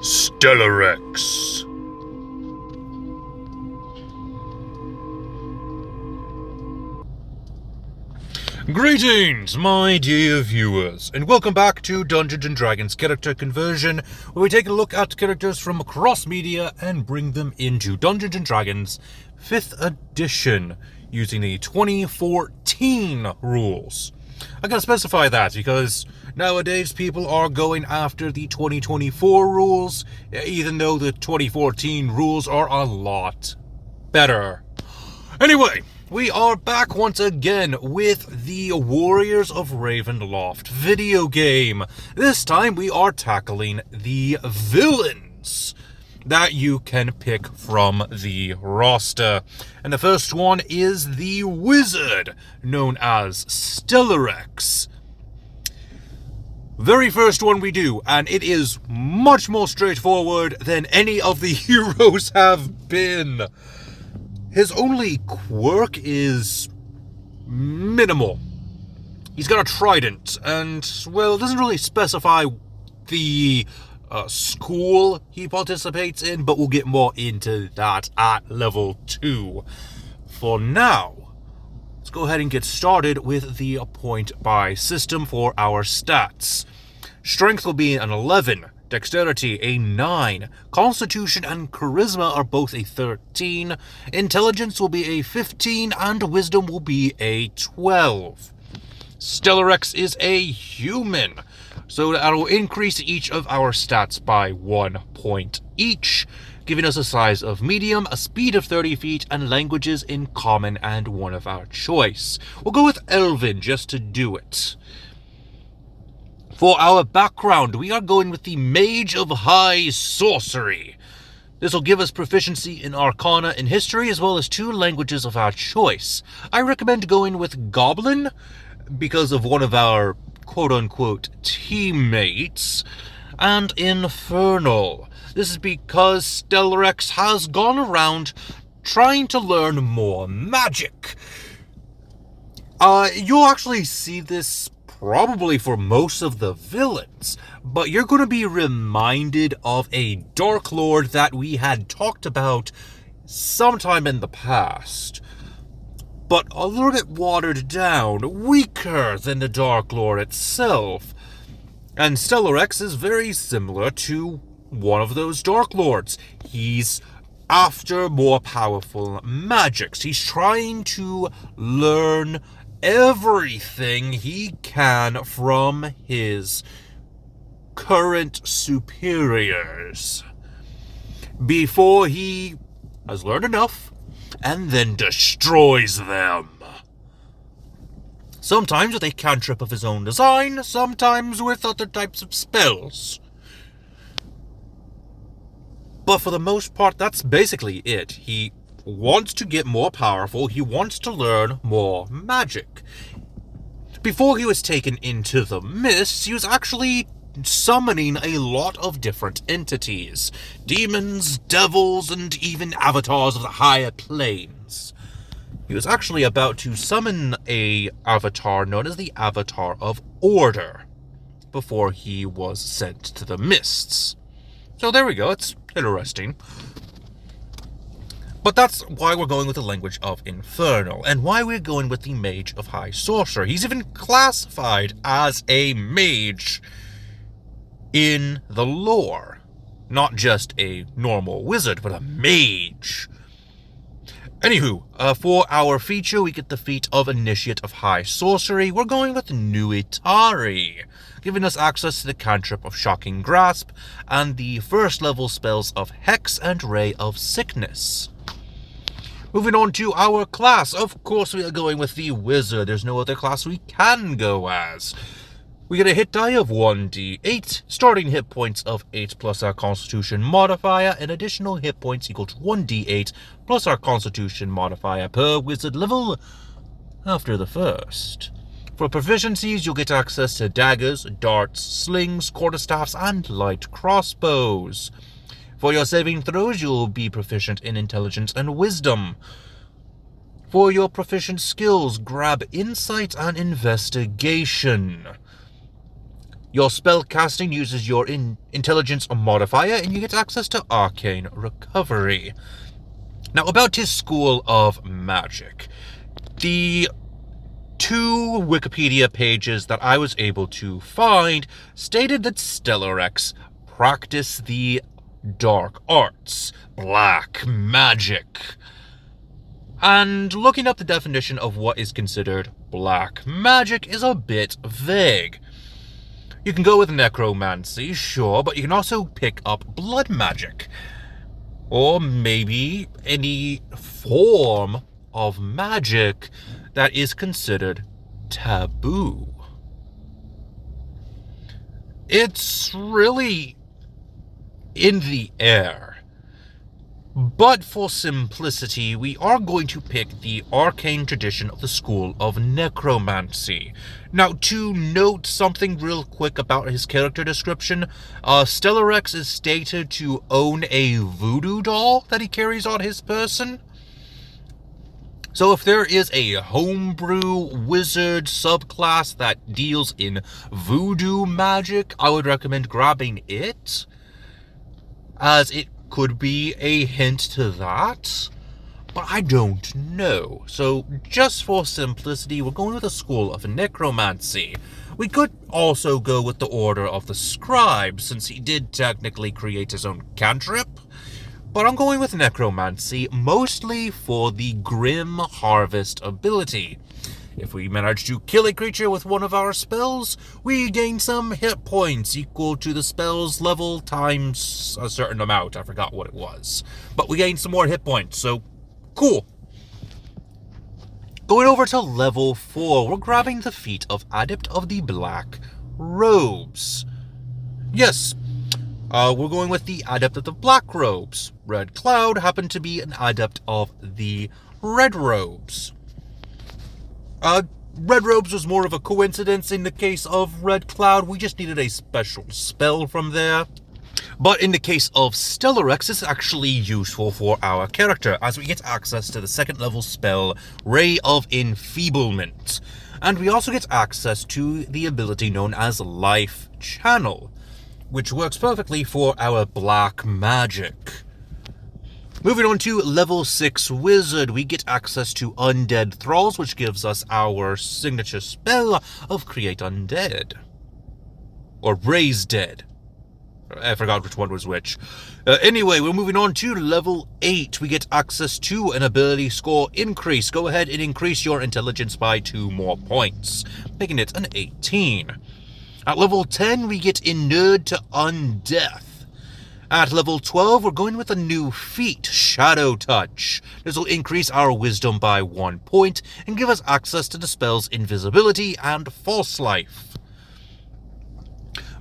Stellerex. Greetings, my dear viewers, and welcome back to Dungeons & Dragons Character Conversion, where we take a look at characters from across media and bring them into Dungeons & Dragons 5th edition, using the 2014 rules. I gotta specify that, because nowadays people are going after the 2024 rules, even though the 2014 rules are a lot better. Anyway, we are back once again with the Warriors of Ravenloft video game. This time we are tackling the villains that you can pick from the roster. And the first one is the wizard, known as Stellerex. Very first one we do, and it is much more straightforward than any of the heroes have been. His only quirk is minimal. He's got a trident, and, well, it doesn't really specify the school he participates in, but we'll get more into that at level 2. For now, let's go ahead and get started with the point-buy system for our stats. Strength will be an 11. Dexterity, a 9. Constitution and Charisma are both a 13. Intelligence will be a 15, and Wisdom will be a 12. Stellerex is a human, so that will increase each of our stats by 1 point each, giving us a size of medium, a speed of 30 feet, and languages in common and one of our choice. We'll go with Elven just to do it. For our background, we are going with the Mage of High Sorcery. This will give us proficiency in Arcana and History, as well as 2 languages of our choice. I recommend going with Goblin, because of one of our quote-unquote teammates, and Infernal. This is because Stellerex has gone around trying to learn more magic. You'll actually see this probably for most of the villains, but you're going to be reminded of a Dark Lord that we had talked about sometime in the past, but a little bit watered down, weaker than the Dark Lord itself. And Stellerex is very similar to one of those Dark Lords. He's after more powerful magics. He's trying to learn everything he can from his current superiors before he has learned enough and then destroys them. Sometimes with a cantrip of his own design, sometimes with other types of spells. But for the most part, that's basically it. He wants to get more powerful, he wants to learn more magic. Before he was taken into the mists, he was actually summoning a lot of different entities. Demons, devils, and even avatars of the higher planes. He was actually about to summon a avatar known as the Avatar of Order before he was sent to the mists. So there we go, it's interesting. But that's why we're going with the language of Infernal, and why we're going with the Mage of High Sorcerer. He's even classified as a mage in the lore. Not just a normal wizard, but a mage. Anywho, for our feature, we get the feat of Initiate of High Sorcery. We're going with Nuitari, giving us access to the cantrip of Shocking Grasp, and the first level spells of Hex and Ray of Sickness. Moving on to our class, of course we are going with the Wizard. There's no other class we can go as. We get a hit die of 1d8, starting hit points of 8 plus our Constitution modifier, and additional hit points equal to 1d8 plus our Constitution modifier per Wizard level after the first. For proficiencies, you'll get access to daggers, darts, slings, quarterstaffs, and light crossbows. For your saving throws, you'll be proficient in Intelligence and Wisdom. For your proficient skills, grab Insight and Investigation. Your spell casting uses your intelligence modifier, and you get access to arcane recovery. Now, about his school of magic. The 2 Wikipedia pages that I was able to find stated that Stellerex practice the dark arts, black magic. And looking up the definition of what is considered black magic is a bit vague. You can go with necromancy, sure, but you can also pick up blood magic. Or maybe any form of magic that is considered taboo. It's really in the air. But for simplicity, we are going to pick the arcane tradition of the school of necromancy. Now, to note something real quick about his character description, Stellerex is stated to own a voodoo doll that he carries on his person. So if there is a homebrew wizard subclass that deals in voodoo magic, I would recommend grabbing it, as it could be a hint to that, but I don't know. So just for simplicity, we're going with a school of necromancy. We could also go with the Order of the Scribe, since he did technically create his own cantrip, but I'm going with necromancy, mostly for the Grim Harvest ability. If we manage to kill a creature with one of our spells, we gain some hit points equal to the spell's level times a certain amount. I forgot what it was. But we gain some more hit points, so cool. Going over to level 4, we're grabbing the feat of Adept of the Black Robes. Yes, we're going with the Adept of the Black Robes. Red Cloud happened to be an Adept of the Red Robes. Red Robes was more of a coincidence in the case of Red Cloud. We just needed a special spell from there. But in the case of Stellerex, it's actually useful for our character, as we get access to the 2nd level spell, Ray of Enfeeblement. And we also get access to the ability known as Life Channel, which works perfectly for our black magic. Moving on to level 6 Wizard, we get access to Undead Thralls, which gives us our signature spell of Create Undead. Or Raise Dead. I forgot which one was which. Anyway, we're moving on to level 8. We get access to an ability score increase. Go ahead and increase your intelligence by 2 more points, making it an 18. At level 10, we get Inured to Undeath. At level 12, we're going with a new feat, Shadow Touch. This will increase our wisdom by 1 point and give us access to the spells Invisibility and False Life.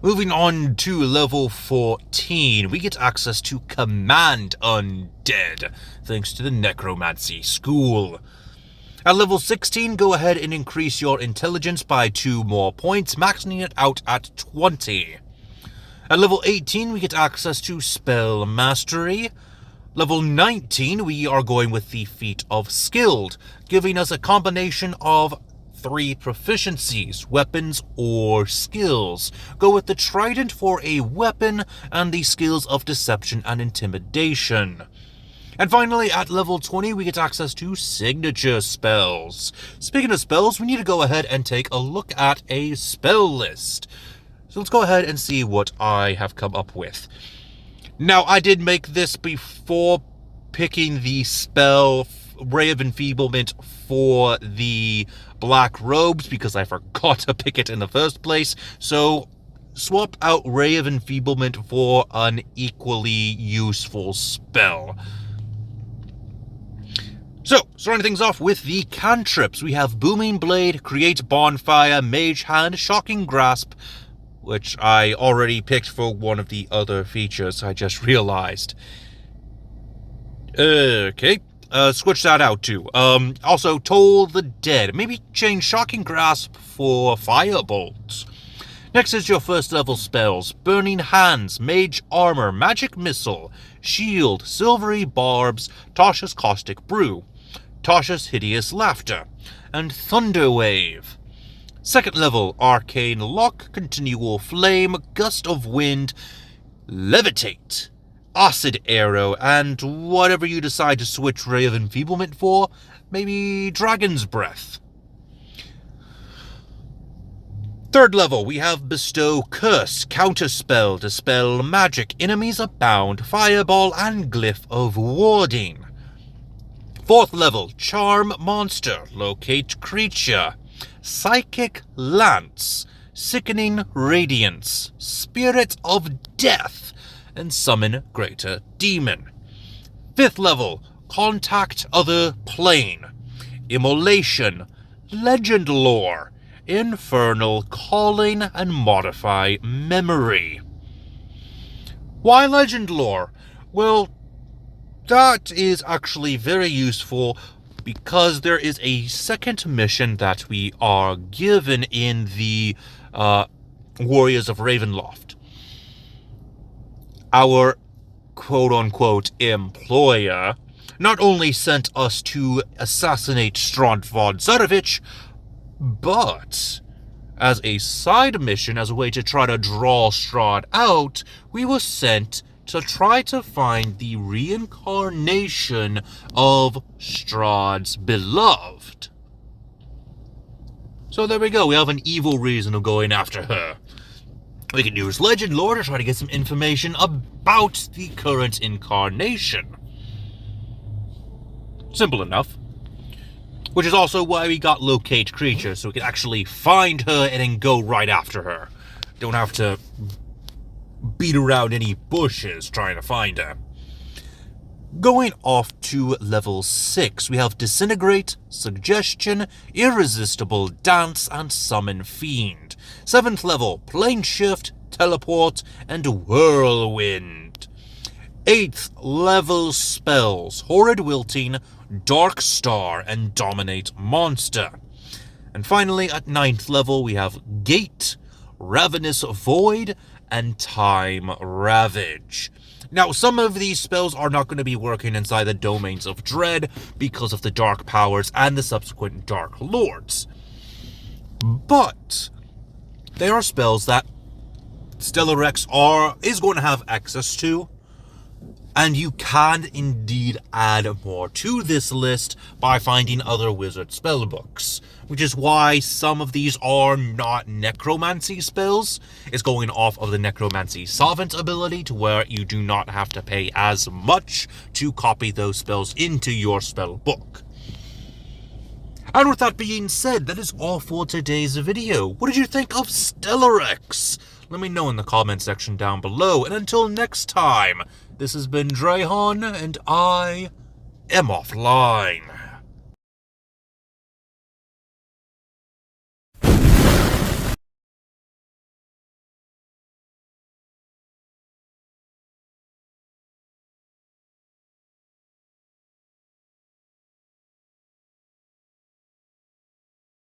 Moving on to level 14, we get access to Command Undead, thanks to the Necromancy School. At level 16, go ahead and increase your intelligence by 2 more points, maxing it out at 20. At level 18, we get access to Spell Mastery. Level 19, we are going with the feat of Skilled, giving us a combination of 3 proficiencies, weapons or skills. Go with the Trident for a weapon and the skills of Deception and Intimidation. And finally, at level 20, we get access to Signature Spells. Speaking of spells, we need to go ahead and take a look at a spell list. So let's go ahead and see what I have come up with. Now, I did make this before picking the spell Ray of Enfeeblement for the Black Robes, because I forgot to pick it in the first place. So swap out Ray of Enfeeblement for an equally useful spell. So, starting things off with the cantrips. We have Booming Blade, Create Bonfire, Mage Hand, Shocking Grasp, which I already picked for one of the other features, I just realized. Okay, switch that out too. Also, Toll the Dead. Maybe change Shocking Grasp for Firebolt. Next is your 1st level spells. Burning Hands, Mage Armor, Magic Missile, Shield, Silvery Barbs, Tasha's Caustic Brew, Tasha's Hideous Laughter, and Thunder Wave. Second level, Arcane Lock, Continual Flame, Gust of Wind, Levitate, Acid Arrow, and whatever you decide to switch Ray of Enfeeblement for, maybe Dragon's Breath. Third level, we have Bestow Curse, Counterspell, Dispel Magic, Enemies Abound, Fireball, and Glyph of Warding. Fourth level, Charm Monster, Locate Creature, Psychic Lance, Sickening Radiance, Spirit of Death, and Summon Greater Demon. Fifth level, Contact Other Plane, Immolation, Legend Lore, Infernal Calling, and Modify Memory. Why Legend Lore? Well, that is actually very useful because there is a second mission that we are given in the Warriors of Ravenloft. Our quote-unquote employer not only sent us to assassinate Strand von Zarevich, but as a side mission, as a way to try to draw Strahd out, we were sent to try to find the reincarnation of Strahd's beloved. So there we go, we have an evil reason of going after her. We can use Legend Lore to try to get some information about the current incarnation. Simple enough. Which is also why we got Locate Creature, so we can actually find her and then go right after her. Don't have to beat around any bushes trying to find her. Going off to level 6, we have Disintegrate, Suggestion, Irresistible Dance, and Summon Fiend. 7th level, Plane Shift, Teleport, and Whirlwind. 8th level spells, Horrid Wilting, Dark Star, and Dominate Monster. And finally, at 9th level, we have Gate, Ravenous Void, and Time Ravage. Now, some of these spells are not going to be working inside the Domains of Dread because of the Dark Powers and the subsequent Dark Lords. But they are spells that Stellerex is going to have access to, and you can indeed add more to this list by finding other wizard spellbooks, which is why some of these are not necromancy spells. It's going off of the necromancy solvent ability to where you do not have to pay as much to copy those spells into your spellbook. And with that being said, that is all for today's video. What did you think of Stellerex? Let me know in the comment section down below. And until next time, this has been Drayhon, and I am offline.